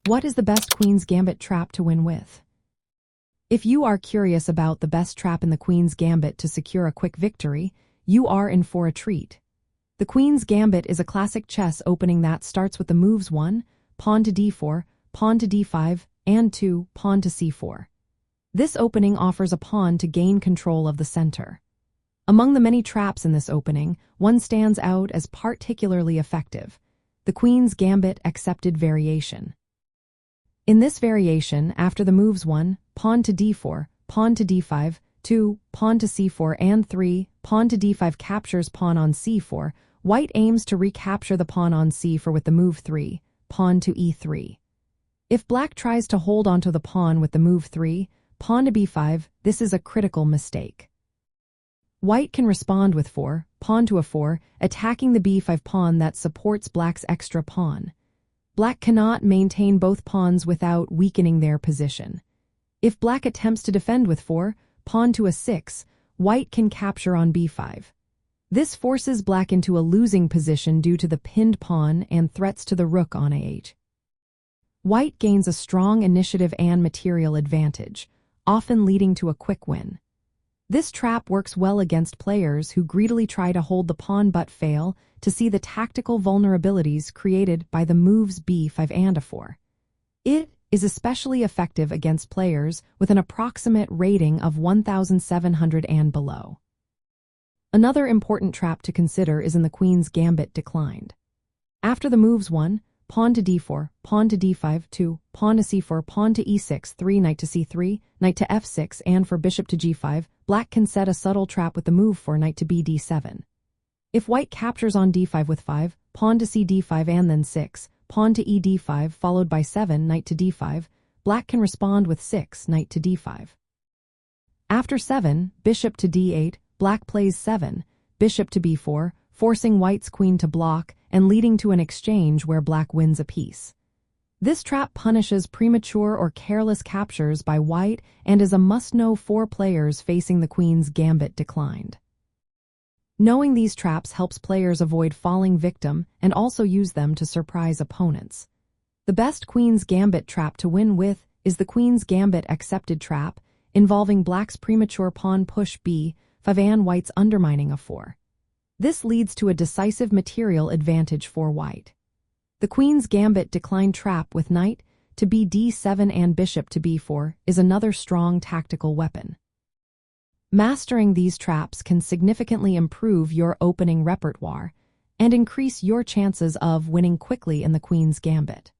What is the best Queen's Gambit trap to win with? If you are curious about the best trap in the Queen's Gambit to secure a quick victory, you are in for a treat. The Queen's Gambit is a classic chess opening that starts with the moves 1, pawn to d4, pawn to d5, and 2, pawn to c4. This opening offers a pawn to gain control of the center. Among the many traps in this opening, one stands out as particularly effective: the Queen's Gambit accepted variation. In this variation, after the moves 1, pawn to d4, pawn to d5, 2, pawn to c4, and 3, pawn to d5 captures pawn on c4, white aims to recapture the pawn on c4 with the move 3, pawn to e3. If black tries to hold onto the pawn with the move 3, pawn to b5, this is a critical mistake. White can respond with 4, pawn to a4, attacking the b5 pawn that supports black's extra pawn. Black cannot maintain both pawns without weakening their position. If black attempts to defend with 4, pawn to a6, white can capture on b5. This forces black into a losing position due to the pinned pawn and threats to the rook on a8. White gains a strong initiative and material advantage, often leading to a quick win. This trap works well against players who greedily try to hold the pawn but fail to see the tactical vulnerabilities created by the moves b5 and a4. It is especially effective against players with an approximate rating of 1,700 and below. Another important trap to consider is in the Queen's Gambit declined. After the moves 1, pawn to d4, pawn to d5, 2, pawn to c4, pawn to e6, 3, knight to c3, knight to f6, and for bishop to g5, black can set a subtle trap with the move 4, knight to bd7. If white captures on d5 with 5, pawn to cd5 and then 6, pawn to ed5 followed by 7, knight to d5, black can respond with 6, knight to d5. After 7, bishop to d8, black plays 7, bishop to b4, forcing white's queen to block and leading to an exchange where black wins a piece. This trap punishes premature or careless captures by white and is a must-know for players facing the Queen's Gambit declined. Knowing these traps helps players avoid falling victim and also use them to surprise opponents. The best Queen's Gambit trap to win with is the Queen's Gambit accepted trap, involving black's premature pawn push b5 and white's undermining of 4. This leads to a decisive material advantage for white. The Queen's Gambit declined trap with knight to bd7 and bishop to b4 is another strong tactical weapon. Mastering these traps can significantly improve your opening repertoire and increase your chances of winning quickly in the Queen's Gambit.